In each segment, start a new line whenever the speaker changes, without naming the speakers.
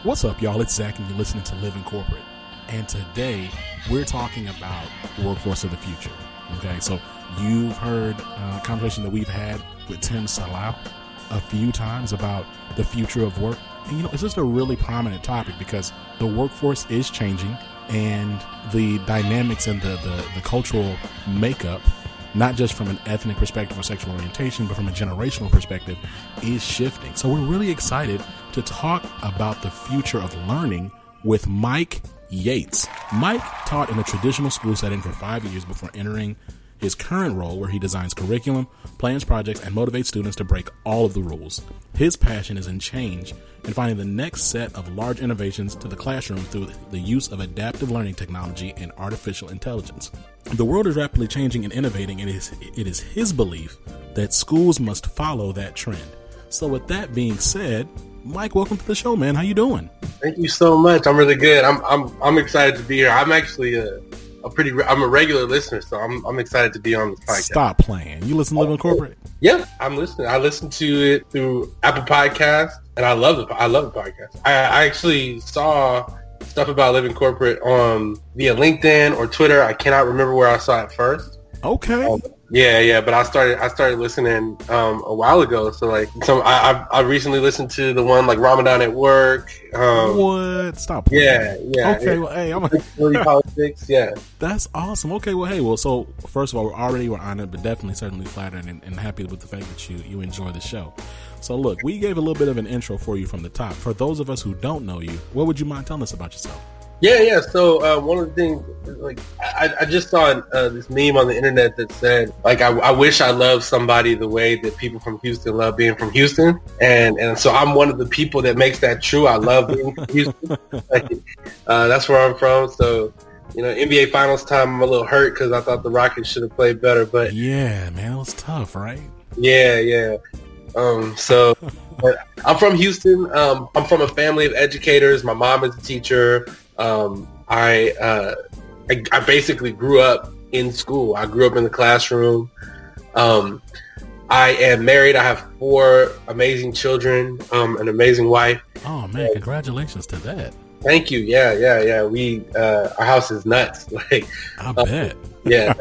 What's up, y'all? It's Zach, and you're listening to Living Corporate. And today, we're talking about the workforce of the future. Okay, so you've heard a conversation that we've had with Tim Salau a few times about the future of work. And, it's just a really prominent topic because the workforce is changing, and the dynamics and the cultural makeup, not just from an ethnic perspective or sexual orientation, but from a generational perspective, is shifting. So we're really excited to talk about the future of learning with Mike Yates. Mike taught in a traditional school setting for 5 years before entering his current role, where he designs curriculum, plans projects, and motivates students to break all of the rules. His passion is in change and finding the next set of large innovations to the classroom through the use of adaptive learning technology and artificial intelligence. The world is rapidly changing and innovating, and it is his belief that schools must follow that trend. So with that being said, Mike, welcome to the show, man. How you doing?
Thank you so much. I'm really good. I'm excited to be here. I'm actually I'm a regular listener, so I'm excited to be on this podcast.
Stop playing. You listen to Living Corporate?
Yeah, I'm listening. I listen to it through Apple Podcasts, and I love the podcast. I actually saw stuff about Living Corporate via LinkedIn or Twitter. I cannot remember where I saw it first.
Okay.
Yeah, but I started listening a while ago. So I recently listened to the one like Ramadan at Work.
What? Stop playing.
Yeah.
Okay, well, hey,
politics. Yeah.
That's awesome. Okay, well, hey, so first of all, we're honored, but definitely certainly flattered and happy with the fact that you enjoy the show. So look, we gave a little bit of an intro for you from the top. For those of us who don't know you, what would you mind telling us about yourself?
Yeah. So one of the things, I just saw this meme on the internet that said, I wish I loved somebody the way that people from Houston love being from Houston, and so I'm one of the people that makes that true. I love being from Houston. That's where I'm from. So NBA Finals time, I'm a little hurt because I thought the Rockets should have played better. But
yeah, man, it was tough, right?
Yeah. But I'm from Houston. I'm from a family of educators. My mom is a teacher. I basically grew up in school. I grew up in the classroom. I am married. I have 4 amazing children, an amazing wife.
Oh man, congratulations to that.
Thank you. Yeah. Our house is nuts.
I bet.
Yeah,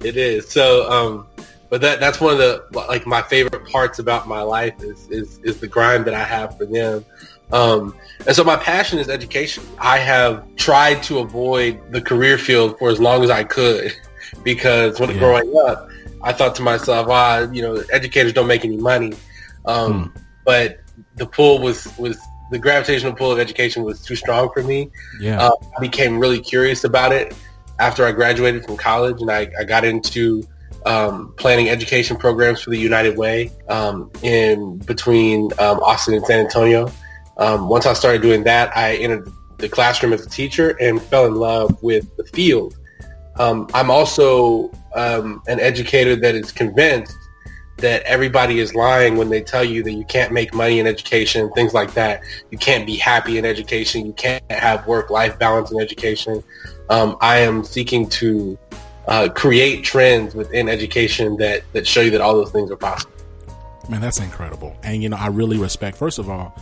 it is. So, but that's one of the my favorite parts about my life is the grind that I have for them. And so my passion is education. I have tried to avoid the career field for as long as I could because growing up, I thought to myself, educators don't make any money. But the pull was the gravitational pull of education was too strong for me.
Yeah.
I became really curious about it after I graduated from college, and I got into planning education programs for the United Way in between Austin and San Antonio. Once I started doing that, I entered the classroom as a teacher and fell in love with the field. I'm also an educator that is convinced that everybody is lying when they tell you that you can't make money in education, things like that. You can't be happy in education. You can't have work-life balance in education. I am seeking to create trends within education that show you that all those things are possible.
Man, that's incredible. And, I really respect, first of all,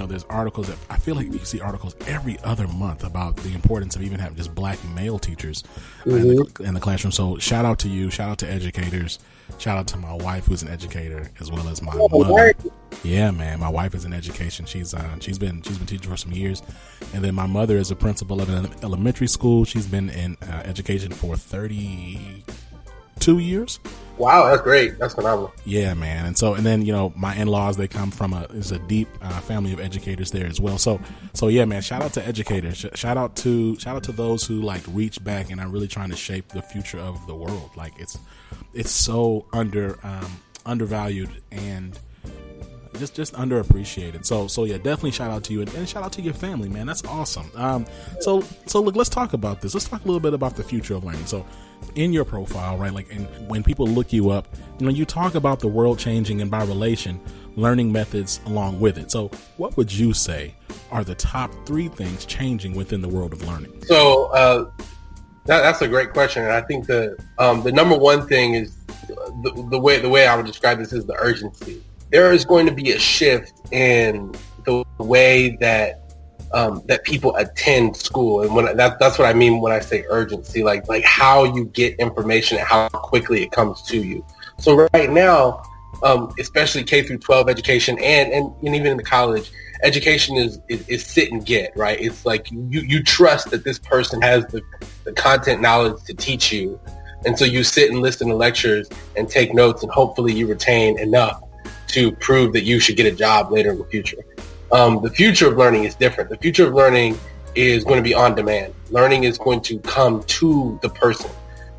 there's articles that I feel like you see articles every other month about the importance of even having just black male teachers in the classroom. So shout out to you, shout out to educators, shout out to my wife who's an educator as well as my mother. Yeah, man, my wife is in education. She's been teaching for some years, and then my mother is a principal of an elementary school. She's been in education for 32 years.
Wow, that's great. That's phenomenal.
Yeah, man. And then my in-laws, they come from a deep family of educators there as well. So yeah, man, shout out to educators. Shout out to those who reach back and are really trying to shape the future of the world. It's so undervalued and just underappreciated. So yeah, definitely shout out to you and shout out to your family, man. That's awesome. So look, let's talk about this. Let's talk a little bit about the future of learning. So in your profile, right, and when people look you up, you talk about the world changing and by relation, learning methods along with it. So what would you say are the top 3 things changing within the world of learning?
So that's a great question. And I think the number one thing is the way I would describe this is the urgency. There is going to be a shift in the way that that people attend school. And that's what I mean when I say urgency, like how you get information and how quickly it comes to you. So right now, especially K through 12 education and even in the college, education is sit and get, right? It's like you trust that this person has the content knowledge to teach you. And so you sit and listen to lectures and take notes, and hopefully you retain enough to prove that you should get a job later in the future. The future of learning is different. The future of learning is going to be on demand. Learning is going to come to the person.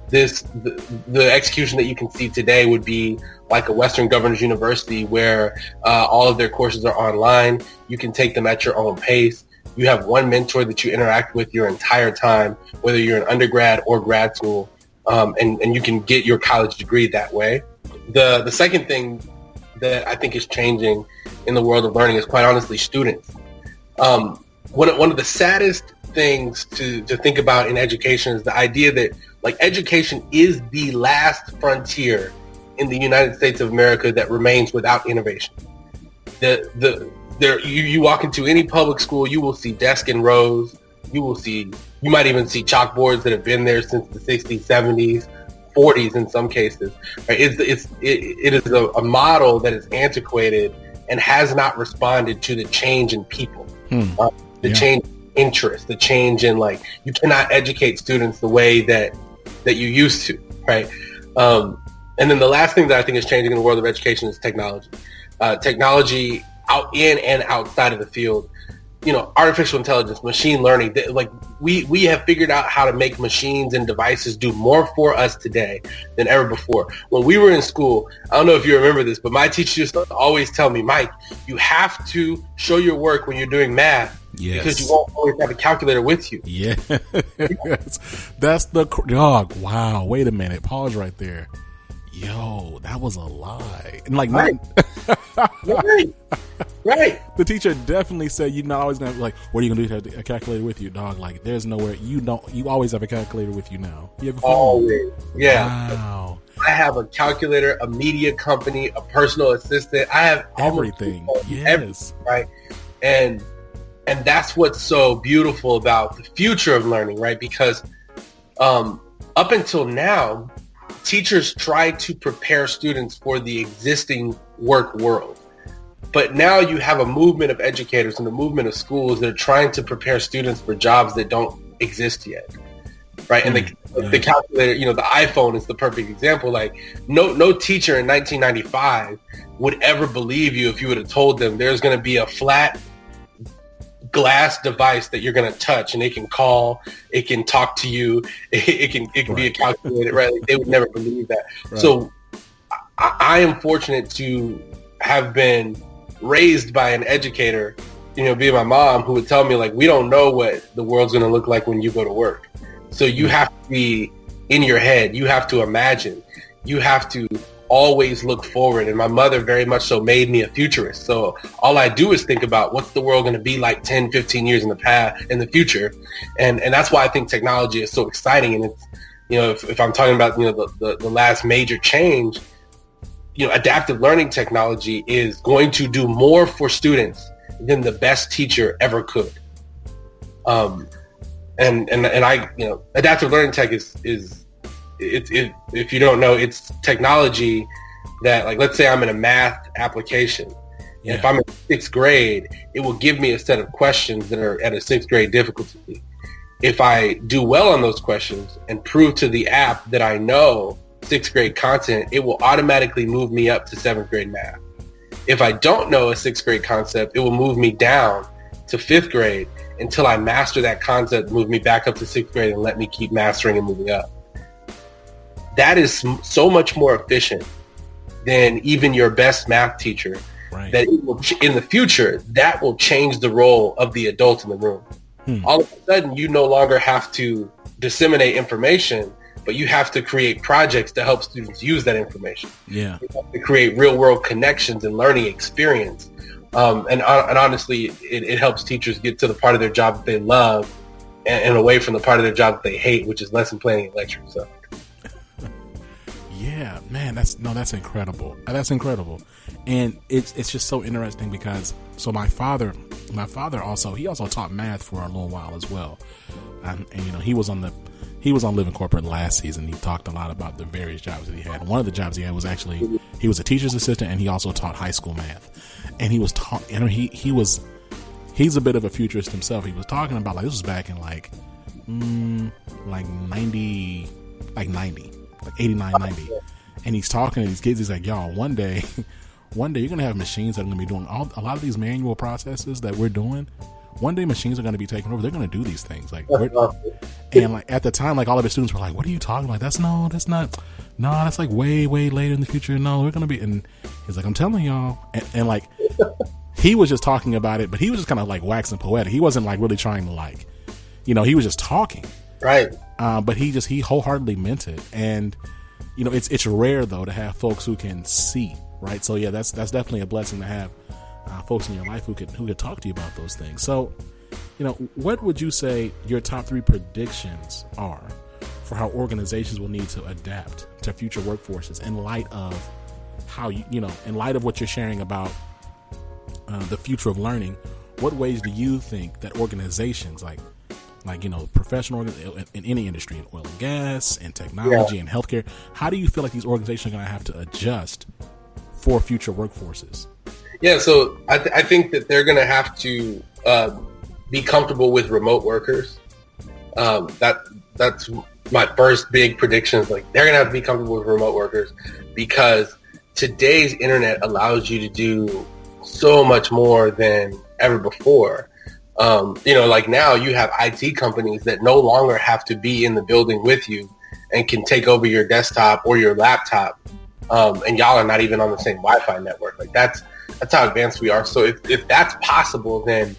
The execution that you can see today would be like a Western Governors University where all of their courses are online. You can take them at your own pace. You have one mentor that you interact with your entire time, whether you're an undergrad or grad school, and you can get your college degree that way. The second thing that I think is changing in the world of learning is, quite honestly, students. One of the saddest things to think about in education is the idea that education is the last frontier in the United States of America that remains without innovation. You walk into any public school, you will see desks in rows. You might even see chalkboards that have been there since the 60s, 70s, 40s in some cases. Right? It is a model that is antiquated and has not responded to the change in people, change in interest, the change in you cannot educate students the way that you used to, right? And then the last thing that I think is changing in the world of education is technology. Technology out in and outside of the field. Artificial intelligence, machine learning, we have figured out how to make machines and devices do more for us today than ever before. When we were in school, I don't know if you remember this, but my teacher used to always tell me, Mike, you have to show your work when you're doing math. Yes. Because you won't always have a calculator with you. Yeah.
That's the dog. Wow. Wait a minute. Pause right there. Yo, that was a lie. And
right. Right.
The teacher definitely said you're not always gonna what are you gonna do to have a calculator with you, dog? There's nowhere you always have a calculator with you now. You have a phone.
Always. Yeah.
Wow.
I have a calculator, a media company, a personal assistant. I have
everything. Yes.
Right. And that's what's so beautiful about the future of learning, right? Because up until now, teachers try to prepare students for the existing work world. But now you have a movement of educators and a movement of schools that are trying to prepare students for jobs that don't exist yet, right? And the calculator, the iPhone is the perfect example. No teacher in 1995 would ever believe you if you would have told them there's going to be a flat glass device that you're going to touch and it can call, it can talk to you, it can be a calculator, right? They would never believe that. Right. So I am fortunate to have been raised by an educator, being my mom, who would tell me we don't know what the world's going to look like when you go to work. So you have to be in your head. You have to imagine. You have to always look forward. And my mother very much so made me a futurist. So all I do is think about what's the world going to be like 10, 15 years in the future. And that's why I think technology is so exciting. And it's, if I'm talking about, the last major change, adaptive learning technology is going to do more for students than the best teacher ever could. And I, adaptive learning tech is if you don't know, it's technology that, let's say I'm in a math application. Yeah. If I'm in 6th grade, it will give me a set of questions that are at a 6th grade difficulty. If I do well on those questions and prove to the app that I know 6th grade content, it will automatically move me up to 7th grade math. If I don't know a 6th grade concept, it will move me down to 5th grade until I master that concept, move me back up to 6th grade, and let me keep mastering and moving up. That is so much more efficient than even your best math teacher. Right. That it will, in the future, that will change the role of the adult in the room. All of a sudden, you no longer have to disseminate information, but you have to create projects to help students use that information. Yeah. You have to create real world connections and learning experience. And honestly, it helps teachers get to the part of their job that they love and away from the part of their job that they hate, which is lesson planning and lecturing. So.
Yeah, man, that's incredible. That's incredible. And it's just so interesting because my father also taught math for a little while as well. And you know, he was on Living Corporate last season. He talked a lot about the various jobs that he had. One of the jobs he had was actually, he was a teacher's assistant, and he also taught high school math. And he was he's a bit of a futurist himself. He was talking about, like, this was back in like 89, 90. And he's talking to these kids. He's like, y'all, one day you're going to have machines that are going to be doing a lot of these manual processes that we're doing. One day machines are going to be taken over. They're going to do these things. Like, and like at the time, like all of his students were like, what are you talking about? That's like way, way later in the future. No, we're going to be, and he's like, I'm telling y'all. And like, he was just talking about it, but he was just kind of like waxing poetic. He wasn't like really trying to, like, you know, he was just talking.
Right.
But he wholeheartedly meant it. And, you know, it's rare though to have folks who can see, right? So yeah, that's definitely a blessing to have folks in your life who could talk to you about those things. So, you know, what would you say your top 3 predictions are for how organizations will need to adapt to future workforces in light of how in light of what you're sharing about the future of learning? What ways do you think that organizations like, you know, professional in any industry, in oil and gas, in technology, and healthcare, how do you feel like these organizations are going to have to adjust for future workforces?
Yeah, so I think that they're going to have to be comfortable with remote workers. That's my first big prediction. Is like, they're going to have to be comfortable with remote workers because today's internet allows you to do so much more than ever before. You know, like now you have IT companies that no longer have to be in the building with you and can take over your desktop or your laptop. And y'all are not even on the same Wi-Fi network. Like that's how advanced we are. So if that's possible, then,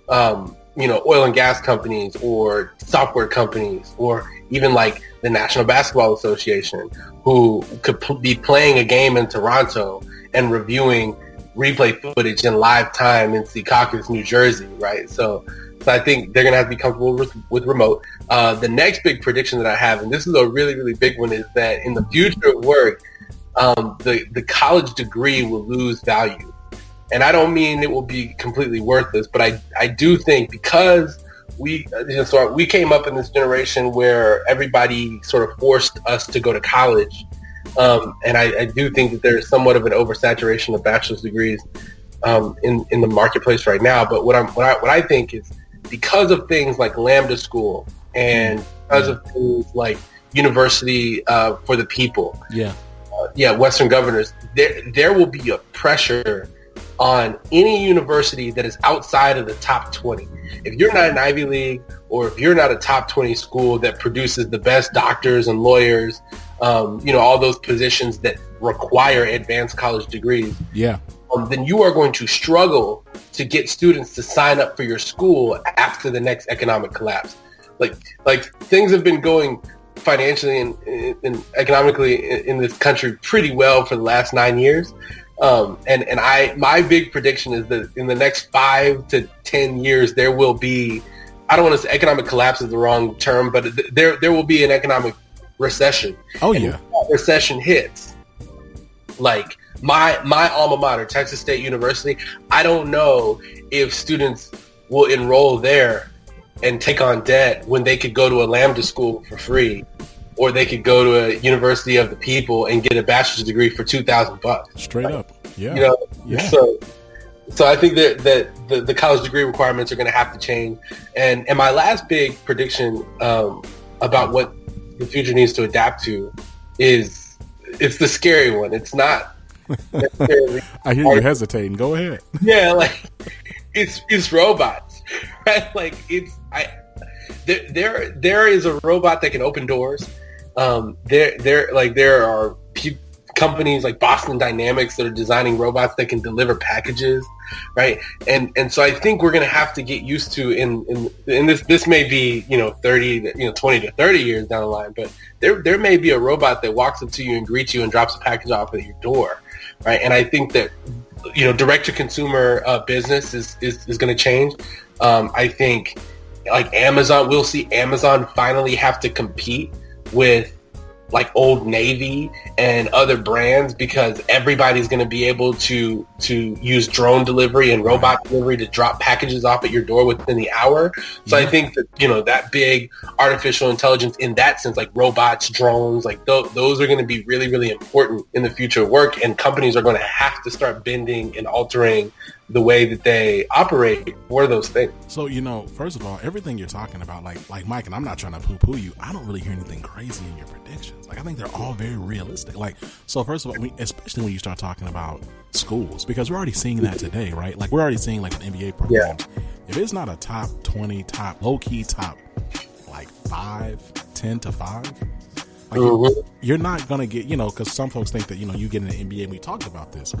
you know, oil and gas companies or software companies or even like the National Basketball Association, who could be playing a game in Toronto and reviewing replay footage in live time in Secaucus, New Jersey, right? So I think they're going to have to be comfortable with remote. The next big prediction that I have, and this is a really, really big one, is that in the future of work, the college degree will lose value. And I don't mean it will be completely worthless, but I do think because we came up in this generation where everybody sort of forced us to go to college. And I do think that there's somewhat of an oversaturation of bachelor's degrees in the marketplace right now. But what I think is because of things like Lambda School and because of things like University for the People, Western Governors, there will be a pressure on any university that is outside of the top 20. If you're not an Ivy League or if you're not a top 20 school that produces the best doctors and lawyers, you know, all those positions that require advanced college degrees, then you are going to struggle to get students to sign up for your school after the next economic collapse. Like things have been going financially and economically in this country pretty well for the last 9 years. And my big prediction is that in the next 5 to 10 years, there will be, I don't want to say economic collapse is the wrong term, but there will be an economic recession.
Oh,
and
yeah.
When that recession hits, like my alma mater, Texas State University, I don't know if students will enroll there and take on debt when they could go to a Lambda school for free, or they could go to a University of the People and get a bachelor's degree for $2,000.
Straight up. Yeah.
You know,
yeah.
So I think that the college degree requirements are going to have to change. And my last big prediction about what the future needs to adapt to is, it's the scary one. It's not necessarily
I hear you hesitating. Go ahead.
Yeah, like it's robots, right? Like there is a robot that can open doors. There are companies like Boston Dynamics that are designing robots that can deliver packages, right? And so I think we're going to have to get used to in this may be 20 to 30 years down the line, but there may be a robot that walks up to you and greets you and drops a package off at your door, right? And I think that direct to consumer business is going to change. I think like Amazon, we'll see Amazon finally have to compete with like Old Navy and other brands, because everybody's going to be able to use drone delivery and robot delivery to drop packages off at your door within the hour. So I think that, that big artificial intelligence in that sense, like robots, drones, like those are going to be really, really important in the future of work. And companies are going to have to start bending and altering the way that they operate for those things.
So, first of all, everything you're talking about, like Mike, and I'm not trying to poo-poo you, I don't really hear anything crazy in your predictions. Like, I think they're all very realistic. Like, so first of all, especially when you start talking about schools, because we're already seeing that today, right? Like, we're already seeing like an MBA program. Yeah. If it's not a top 20, top low-key, top like 10 to 5, like you're not going to get, because some folks think that, you get in the NBA, and we talked about this.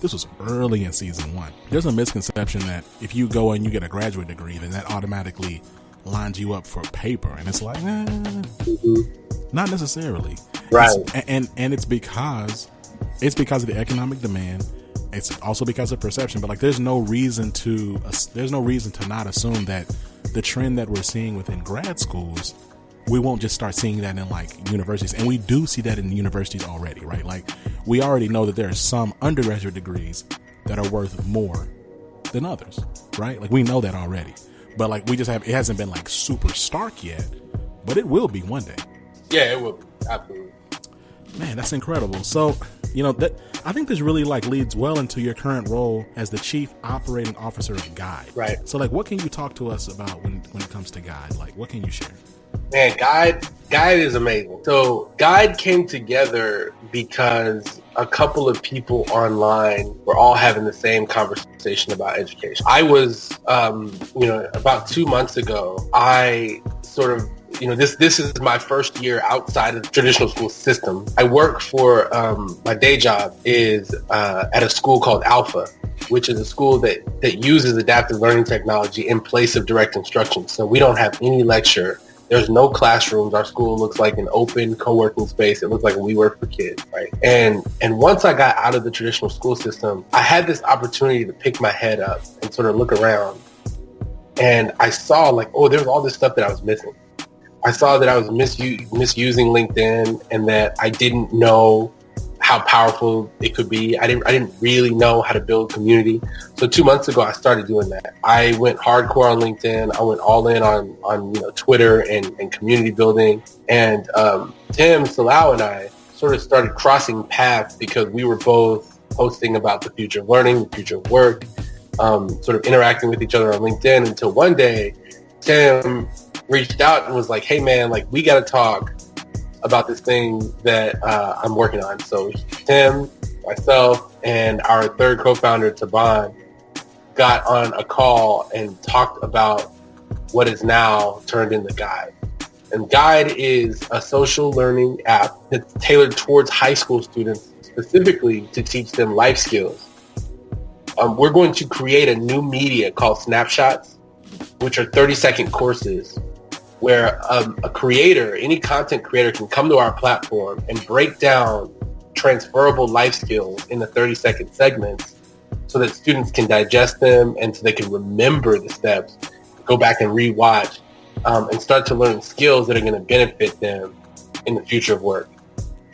This was early in season 1. There's a misconception that if you go and you get a graduate degree, then that automatically lines you up for paper. And it's like, not necessarily.
Right.
And it's because of the economic demand. It's also because of perception, but like, there's no reason to not assume that the trend that we're seeing within grad schools, we won't just start seeing that in like universities. And we do see that in universities already, right? Like, we already know that there are some undergraduate degrees that are worth more than others, right? Like, we know that already, but like, it hasn't been like super stark yet, but it will be one day.
Yeah, it will be. Absolutely.
Man, that's incredible. So, that I think this really like leads well into your current role as the Chief Operating Officer of Guide.
Right.
So like, what can you talk to us about when it comes to Guide? Like, what can you share?
Man, Guide is amazing. So Guide came together because a couple of people online were all having the same conversation about education. I was, about 2 months ago, I sort of, this is my first year outside of the traditional school system. I work for, my day job is at a school called Alpha, which is a school that uses adaptive learning technology in place of direct instruction. So we don't have any lecture. There's no classrooms. Our school looks like an open co-working space. It looks like we work for kids, right? And once I got out of the traditional school system, I had this opportunity to pick my head up and sort of look around. And I saw like, there's all this stuff that I was missing. I saw that I was misusing LinkedIn, and that I didn't know how powerful it could be. I didn't really know how to build community. So 2 months ago, I started doing that. I went hardcore on LinkedIn. I went all in on Twitter and community building. And Tim Salau and I sort of started crossing paths because we were both posting about the future of learning, the future of work, sort of interacting with each other on LinkedIn, until one day Tim reached out and was like, hey man, like, we got to talk about this thing that I'm working on. So Tim, myself, and our third co-founder, Taban, got on a call and talked about what is now turned into Guide. And Guide is a social learning app that's tailored towards high school students, specifically to teach them life skills. We're going to create a new media called Snapshots, which are 30-second courses where a creator, any content creator, can come to our platform and break down transferable life skills in the 30-second segments so that students can digest them and so they can remember the steps, go back and rewatch, and start to learn skills that are going to benefit them in the future of work.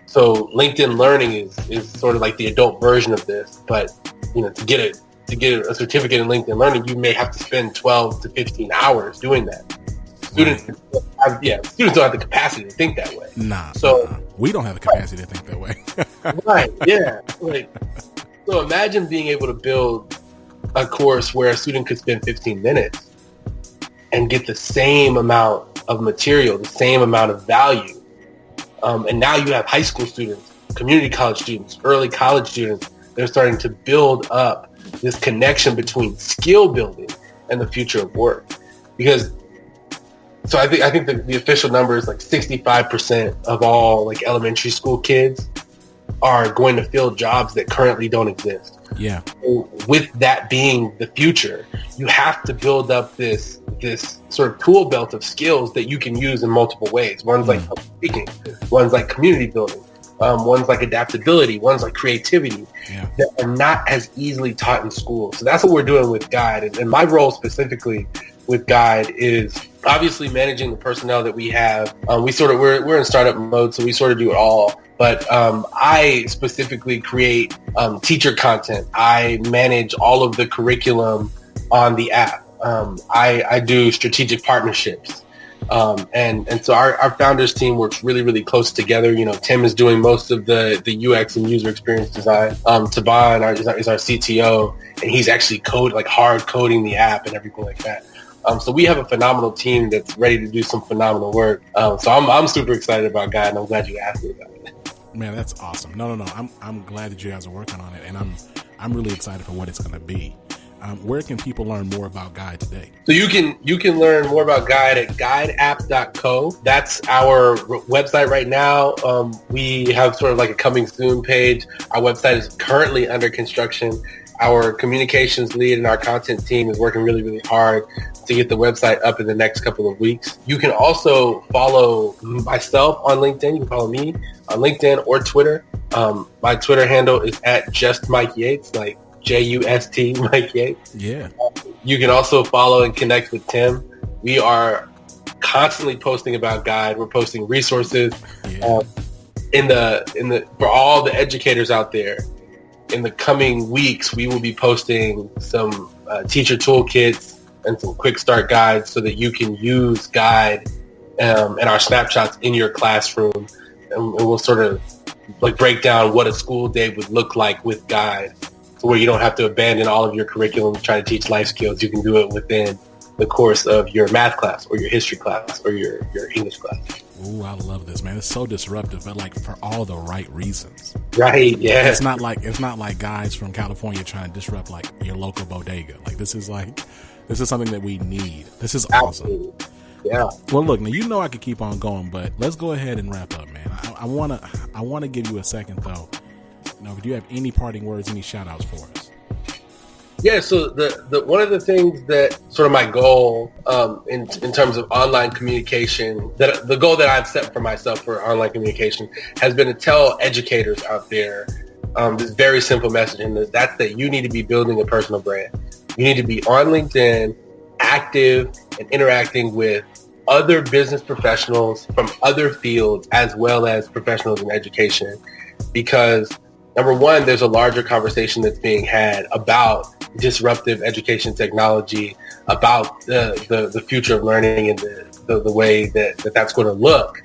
So LinkedIn Learning is sort of like the adult version of this, but to get a certificate in LinkedIn Learning, you may have to spend 12 to 15 hours doing that. Students don't have the capacity to think that way.
We don't have the capacity to think that way.
Right, yeah. So imagine being able to build a course where a student could spend 15 minutes and get the same amount of material, the same amount of value. And now you have high school students, community college students, early college students. They're starting to build up this connection between skill building and the future of work. So I think the official number is like 65% of all like elementary school kids are going to fill jobs that currently don't exist.
Yeah.
So with that being the future, you have to build up this sort of tool belt of skills that you can use in multiple ways. One's like public speaking, one's like community building, one's like adaptability, one's like creativity, that are not as easily taught in school. So that's what we're doing with Guide. And my role specifically with Guide is obviously managing the personnel that we have. We're in startup mode, so we sort of do it all. But I specifically create teacher content. I manage all of the curriculum on the app. I do strategic partnerships. And so our founders team works really, really close together. Tim is doing most of the UX and user experience design. Taban is our CTO, and he's actually hard coding the app and everything like that. So we have a phenomenal team that's ready to do some phenomenal work. So I'm super excited about Guide, and I'm glad you asked me about it.
Man, that's awesome. No. I'm glad that you guys are working on it, and I'm really excited for what it's going to be. Where can people learn more about Guide today?
So you can learn more about Guide at guideapp.co. That's our website right now. We have sort of like a coming soon page. Our website is currently under construction. Our communications lead and our content team is working really, really hard to get the website up in the next couple of weeks. You can also follow myself on LinkedIn. You can follow me on LinkedIn or Twitter. My Twitter handle is at just Mike Yates, like JUST Mike Yates.
Yeah.
You can also follow and connect with Tim. We are constantly posting about Guide. We're posting resources for all the educators out there. In the coming weeks, we will be posting some teacher toolkits and some quick start guides so that you can use Guide and our snapshots in your classroom. And we'll sort of break down what a school day would look like with Guide, where you don't have to abandon all of your curriculum to try to teach life skills. You can do it within the course of your math class or your history class or your English class.
Ooh, I love this, man. It's so disruptive, but for all the right reasons.
Right, yeah.
It's not like guys from California trying to disrupt your local bodega. This is something that we need. This is awesome.
Absolutely. Yeah.
Well, look, now I could keep on going, but let's go ahead and wrap up, man. I wanna give you a second though. Do you have any parting words, any shout outs for us?
Yeah, so the one of the things that sort of my goal in terms of online communication, that the goal that I've set for myself for online communication has been to tell educators out there this very simple message, and that's that you need to be building a personal brand. You need to be on LinkedIn, active and interacting with other business professionals from other fields as well as professionals in education, because number one, there's a larger conversation that's being had about disruptive education technology, about the future of learning and the way that's going to look.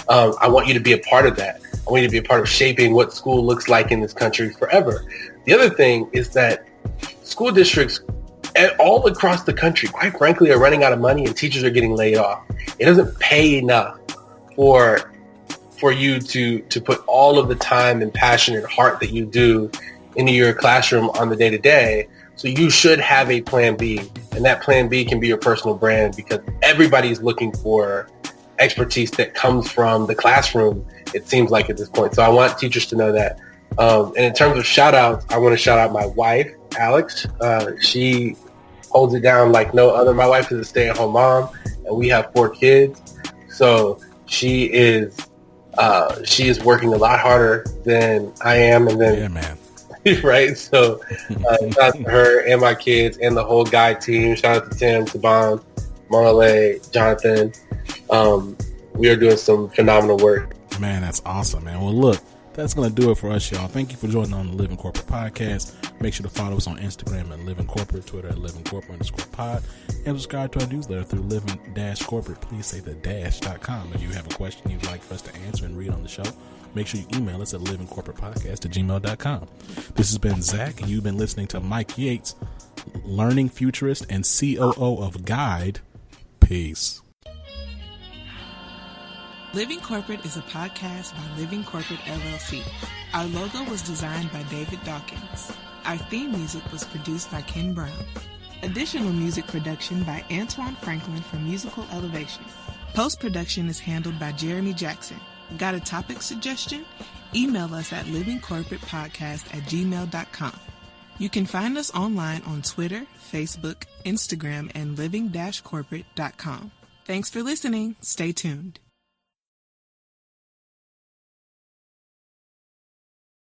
I want you to be a part of that. I want you to be a part of shaping what school looks like in this country forever. The other thing is that school districts all across the country, quite frankly, are running out of money and teachers are getting laid off. It doesn't pay enough for you to put all of the time and passion and heart that you do into your classroom on the day-to-day. So you should have a plan B, and that plan B can be your personal brand, because everybody's looking for expertise that comes from the classroom, it seems like at this point. So I want teachers to know that. And in terms of shout outs, I want to shout out my wife, Alex. She holds it down like no other. My wife is a stay-at-home mom, and we have 4 kids. So she is working a lot harder than I am. And then,
yeah, man.
Right. So shout out to her and my kids and the whole Guide team. Shout out to Tim, Taban, Monale, Jonathan. We are doing some phenomenal work.
Man, that's awesome, man. Well, look, that's going to do it for us, y'all. Thank you for joining on the Living Corporate Podcast. Make sure to follow us on Instagram at Living Corporate, Twitter at Living Corporate _pod, and subscribe to our newsletter through Living-Corporate. Please say the dash.com if you have a question you'd like for us to answer and read on the show. Make sure you email us at livingcorporatepodcast@gmail.com. This has been Zach, and you've been listening to Mike Yates, learning futurist and COO of Guide. Peace.
Living Corporate is a podcast by Living Corporate LLC. Our logo was designed by David Dawkins. Our theme music was produced by Ken Brown. Additional music production by Antoine Franklin from Musical Elevation. Post-production is handled by Jeremy Jackson. Got a topic suggestion? Email us at livingcorporatepodcast@gmail.com. You can find us online on Twitter, Facebook, Instagram, and living-corporate.com. Thanks for listening. Stay tuned.